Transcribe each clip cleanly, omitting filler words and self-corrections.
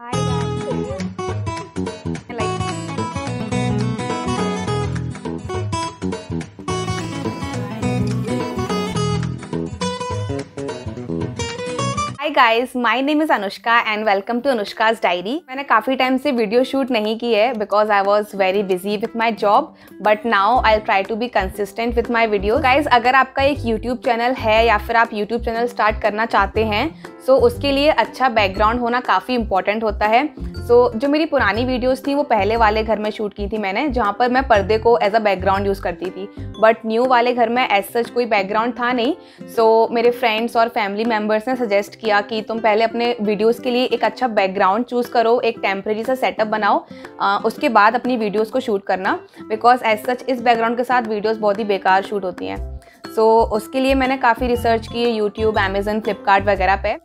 Hi guys. Hi guys, my name is Anushka and welcome to Anushka's diary. मैंने काफ़ी time से video shoot नहीं की है because I was very busy with my job, but now I try to be consistent with my video. Guys, अगर आपका एक YouTube channel है या फिर आप यूट्यूब चैनल स्टार्ट करना चाहते हैं सो उसके लिए अच्छा बैकग्राउंड होना काफ़ी इंपॉर्टेंट होता है। जो मेरी पुरानी वीडियोस थी वो पहले वाले घर में शूट की थी मैंने, जहाँ पर मैं पर्दे को एज अ बैकग्राउंड यूज़ करती थी, बट न्यू वाले घर में एज सच कोई बैकग्राउंड था नहीं। मेरे फ्रेंड्स और फैमिली मेम्बर्स ने सजेस्ट किया कि तुम पहले अपने वीडियोस के लिए एक अच्छा बैकग्राउंड चूज़ करो, एक टेम्प्रेरी सा सेटअप बनाओ, उसके बाद अपनी वीडियोस को शूट करना, बिकॉज एज सच इस बैकग्राउंड के साथ वीडियोस बहुत ही बेकार शूट होती हैं। उसके लिए मैंने काफ़ी रिसर्च की यूट्यूब, अमेजन, फ्लिपकार्ट वगैरह पे।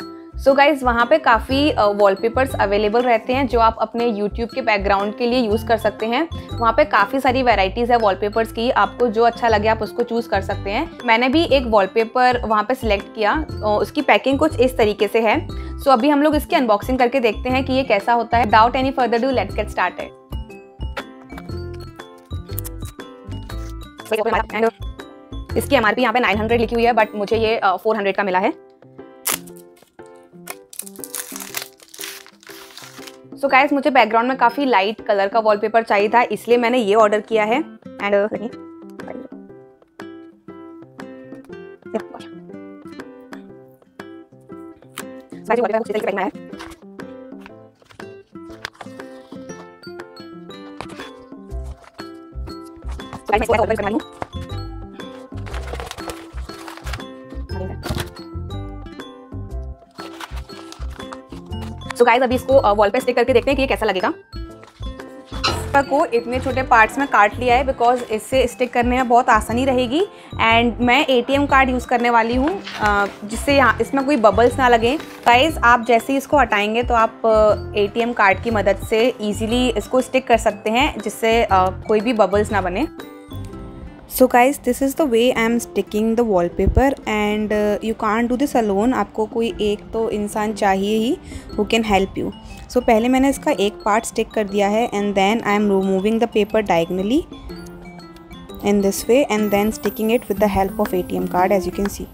गाइज़, वहाँ पे काफ़ी वॉलपेपर्स अवेलेबल रहते हैं जो आप अपने यूट्यूब के बैकग्राउंड के लिए यूज़ कर सकते हैं। वहाँ पे काफ़ी सारी वैरायटीज़ है वॉलपेपर्स की, आपको जो अच्छा लगे आप उसको चूज़ कर सकते हैं। मैंने भी एक वॉलपेपर वहाँ पे सिलेक्ट किया, उसकी पैकिंग कुछ इस तरीके से है। अभी हम लोग इसकी अनबॉक्सिंग करके देखते हैं कि ये कैसा होता है। Without any further do, let's get started. इसकी एमआरपी यहाँ पे 900 लिखी हुई है, बट मुझे ये 400 का मिला है। गाइस, मुझे बैकग्राउंड में काफ़ी लाइट कलर का वॉलपेपर चाहिए था, इसलिए मैंने ये ऑर्डर किया है। एंड गाइस, अभी इसको वॉल पे स्टिक करके देखते हैं कि ये कैसा लगेगा। को इतने छोटे पार्ट्स में काट लिया है बिकॉज इससे स्टिक करने में बहुत आसानी रहेगी। एंड मैं एटीएम कार्ड यूज़ करने वाली हूँ जिससे यहाँ इसमें कोई बबल्स ना लगे। गाइस, आप जैसे ही इसको हटाएंगे तो आप एटीएम कार्ड की मदद से इजीली इसको स्टिक कर सकते हैं जिससे कोई भी बबल्स ना बने। Guys, this is the way I am sticking the wallpaper and you can't do this alone. आपको कोई एक तो इंसान चाहिए ही हु कैन हेल्प यू। पहले मैंने इसका एक पार्ट स्टिक कर दिया है and then I am removing the paper diagonally in this way and then sticking it with the help of ATM card, as you can see.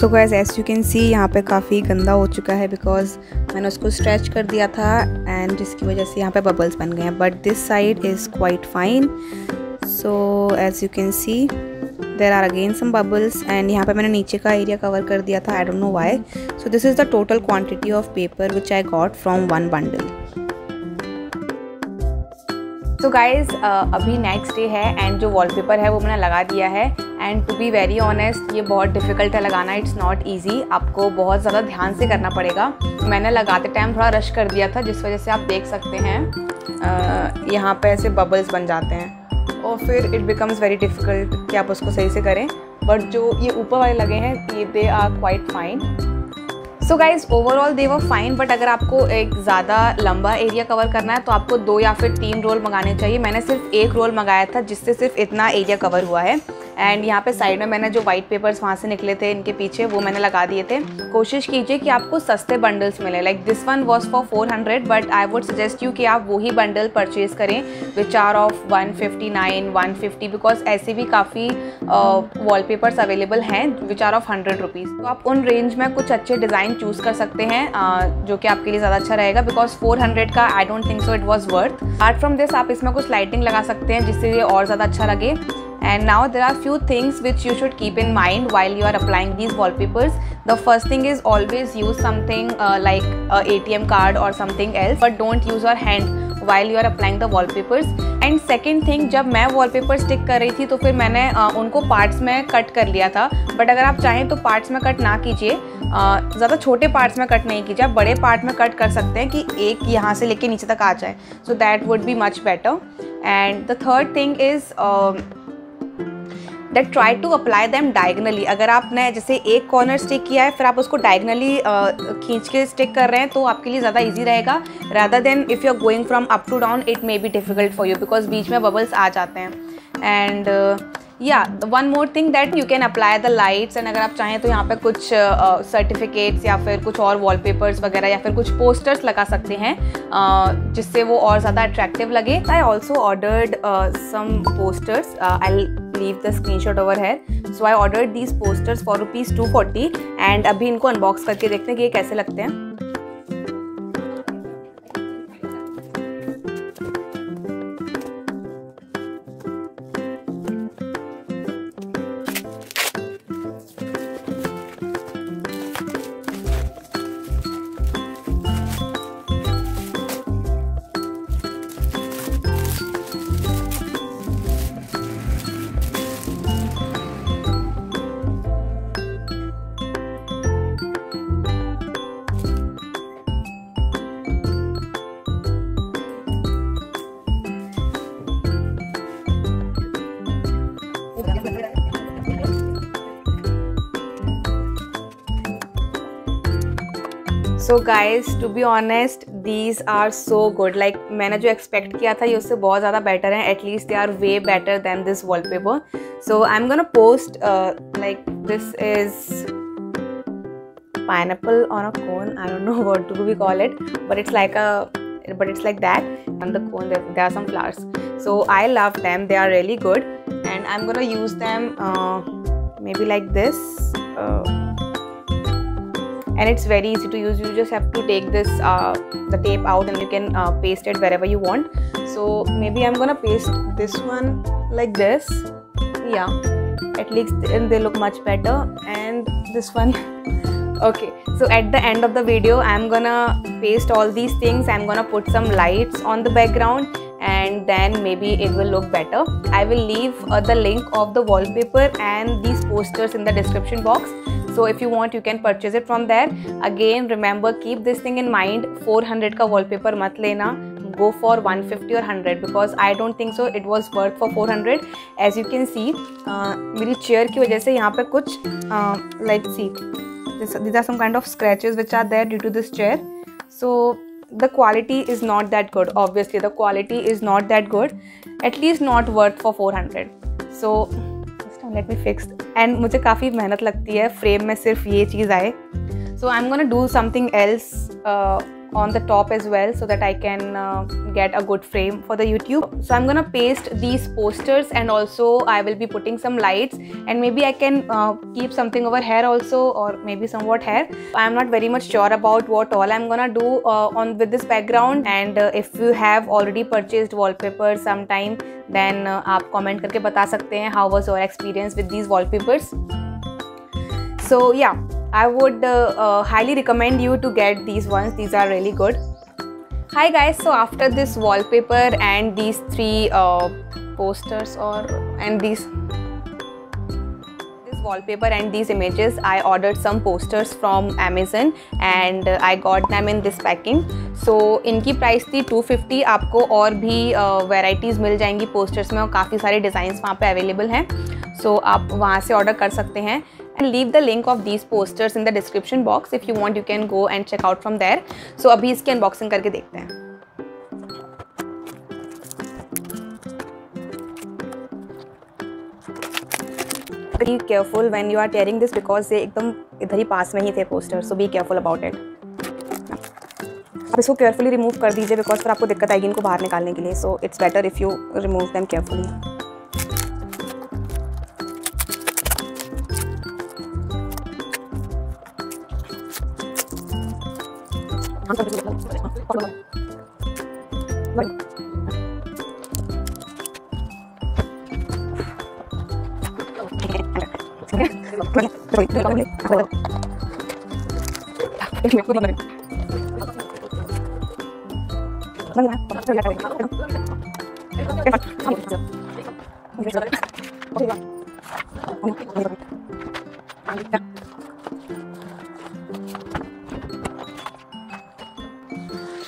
Guys, as you can सी यहाँ पे काफ़ी गंदा हो चुका है बिकॉज मैंने उसको स्ट्रेच कर दिया था एंड जिसकी वजह से यहाँ पे बबल्स बन गए हैं, but this side is quite fine. As you can see there are again some bubbles and यहाँ पे मैंने नीचे का एरिया कवर कर दिया था, I don't know why. This is the total quantity of paper which I got from one bundle. Guys, अभी next day है एंड जो वॉलपेपर है वो मैंने लगा दिया है। And to be very honest, ये बहुत डिफ़िकल्ट है लगाना, इट्स नॉट ईजी, आपको बहुत ज़्यादा ध्यान से करना पड़ेगा। मैंने लगाते टाइम थोड़ा रश कर दिया था जिस वजह से आप देख सकते हैं यहाँ पे ऐसे बबल्स बन जाते हैं और फिर इट बिकम्स वेरी डिफ़िकल्ट कि आप उसको सही से करें। बट जो ये ऊपर वाले लगे हैं ये they are quite fine. Guys, overall they were fine, but अगर आपको एक ज़्यादा लंबा एरिया कवर करना है तो आपको 2 या फिर 3 रोल मंगाने चाहिए। मैंने सिर्फ 1 रोल मंगाया था जिससे सिर्फ इतना एरिया कवर हुआ है। एंड यहाँ पे साइड में मैंने जो वाइट पेपर्स वहाँ से निकले थे इनके पीछे वो मैंने लगा दिए थे। कोशिश कीजिए कि आपको सस्ते बंडल्स मिले, like this one was for 400, but I would suggest you कि आप वही बंडल परचेज़ करें विच आर ऑफ 159, 150, बिकॉज ऐसे भी काफ़ी वॉलपेपर्स अवेलेबल हैं विच आर ऑफ 100 रुपीज़। तो आप उन रेंज में कुछ अच्छे डिज़ाइन चूज़ कर सकते हैं जो कि आपके लिए ज़्यादा अच्छा रहेगा, बिकॉज 400 का I don't think so it was worth. Apart from this, आप इसमें कुछ लाइटिंग लगा सकते हैं जिससे ये और ज़्यादा अच्छा लगे। And now there are few things which you should keep in mind while you are applying these wallpapers. The first thing is always use something like a ATM card or something else, but don't use your hand while you are applying the wallpapers. And second thing, जब मैं wallpaper stick कर रही थी तो फिर मैंने उनको parts में cut कर लिया था, but अगर आप चाहें तो parts में cut ना कीजिए, ज़्यादा छोटे parts में cut नहीं कीजिए, आप बड़े part में cut कर सकते हैं कि एक यहाँ से लेके नीचे तक आ जाए, so that would be much better. And the third thing is that try to apply them diagonally. अगर आपने जैसे एक कॉर्नर स्टिक किया है फिर आप उसको डायगनली खींच के स्टिक कर रहे हैं तो आपके लिए ज़्यादा ईजी रहेगा, rather than if you are going from up to down it may be difficult for you because बीच में बबल्स आ जाते हैं। And yeah one more thing that you can apply the lights, and अगर आप चाहें तो यहाँ पे कुछ सर्टिफिकेट्स या फिर कुछ और वॉलपेपर्स वगैरह या फिर कुछ पोस्टर्स लगा सकते हैं जिससे वो और ज़्यादा अट्रैक्टिव लगे। I also ordered some posters, I leave the screenshot over here. So I ordered these posters for ₹240 and अभी इनको अनबॉक्स करके देखते हैं कि ये कैसे लगते हैं। So guys to be honest these are so good, like मैंने जो एक्सपेक्ट किया था ये उससे बहुत ज़्यादा बेटर है, at least they are way better than this wallpaper. So I am gonna post like this is pineapple on a cone, I don't know what do we call it, but it's like that, and the cone there are some flowers. So I love them, they are really good and I'm gonna use them maybe like this, and it's very easy to use. You just have to take this the tape out and you can paste it wherever you want. So maybe I'm gonna paste this one like this, yeah, at least they look much better, and this one okay. So at the end of the video I'm gonna paste all these things, I'm gonna put some lights on the background and then maybe it will look better. I will leave the link of the wallpaper and these posters in the description box, so if you want you can purchase it from there. Again remember, keep this thing in mind, 400 का wallpaper मत लेना, go for 150 or 100 because I don't think so it was worth for 400. As you can see मेरी chair की वजह से यहाँ पे कुछ like see these are some kind of scratches which are there due to this chair. So the quality is not that good, obviously the quality is not that good, at least not worth for 400. So let me fix, and मुझे काफ़ी मेहनत लगती है frame में सिर्फ ये चीज़ आए. So I'm gonna do something else on the top as well so that I can get a good frame for the YouTube. So I'm gonna paste these posters and also I will be putting some lights and maybe I can keep something over here also, or maybe somewhat here. I'm not very much sure about what all I'm gonna do on with this background, and if you have already purchased wallpaper sometime then आप comment करके बता सकते हैं how was your experience with these wallpapers. So yeah, I would highly recommend you to get these ones, these are really good. Hi guys, so after this wallpaper and these three posters and this wallpaper and these images, I ordered some posters from Amazon and I got them in this packing. So इनकी price थी 250, आपको और भी varieties मिल जाएंगी posters में और काफ़ी सारे डिज़ाइंस वहाँ पे अवेलेबल हैं, सो आप वहाँ से ऑर्डर कर सकते हैं. And leave the link of these posters in the description box. If you want you can go and check out from there. So अभी इसकी अनबॉक्सिंग करके देखते हैं. Be careful when you are tearing this because ये एकदम इधर ही पास में ही थे poster, so be careful about it. आप इसको केयरफुली रिमूव कर दीजिए बिकॉज फिर आपको दिक्कत आएगी इनको बाहर निकालने के लिए, so it's better if you remove them carefully.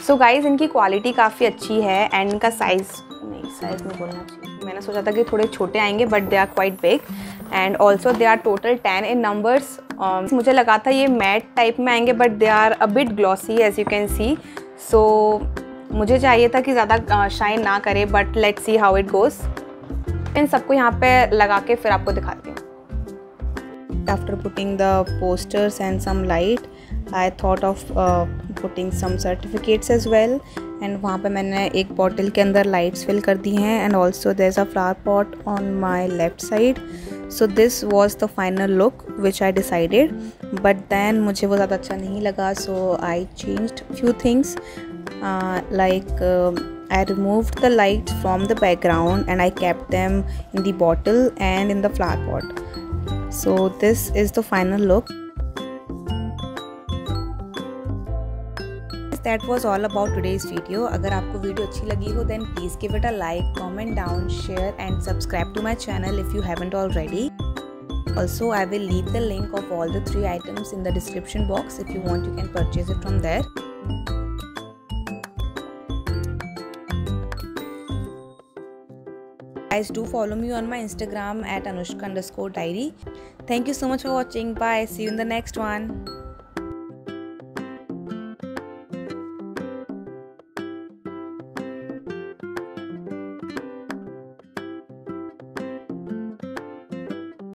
So guys इनकी क्वालिटी काफ़ी अच्छी है एंड इनका साइज़ नहीं, साइज में बोलना चाहिए। मैंने सोचा था कि थोड़े छोटे आएंगे but they are quite big and also they are total 10 in numbers. मुझे लगा था ये मैट टाइप में आएंगे but they are a bit glossy as you can see. So मुझे चाहिए था कि ज़्यादा शाइन ना करे but let's see how it goes. इन सबको यहाँ पे लगा के फिर आपको दिखाती हूँ। After putting the posters and some light, I thought of putting some certificates as well. And वहाँ पे मैंने एक बॉटल के अंदर lights fill कर दी हैं and also there's a flower pot on my left side. So this was the final look which I decided. But then मुझे वो ज़्यादा अच्छा नहीं लगा, so I changed few things. I removed the lights from the background and I kept them in the bottle and in the flower pot. So this is the final look. That was all about today's video. अगर आपको video अच्छी लगी हो then please give it a like, comment down, share and subscribe to my channel if you haven't already. Also, I will leave the link of all the 3 items in the description box. If you want, you can purchase it from there. Guys, do follow me on my Instagram at anushka_diary. Thank you so much for watching. Bye. See you in the next one.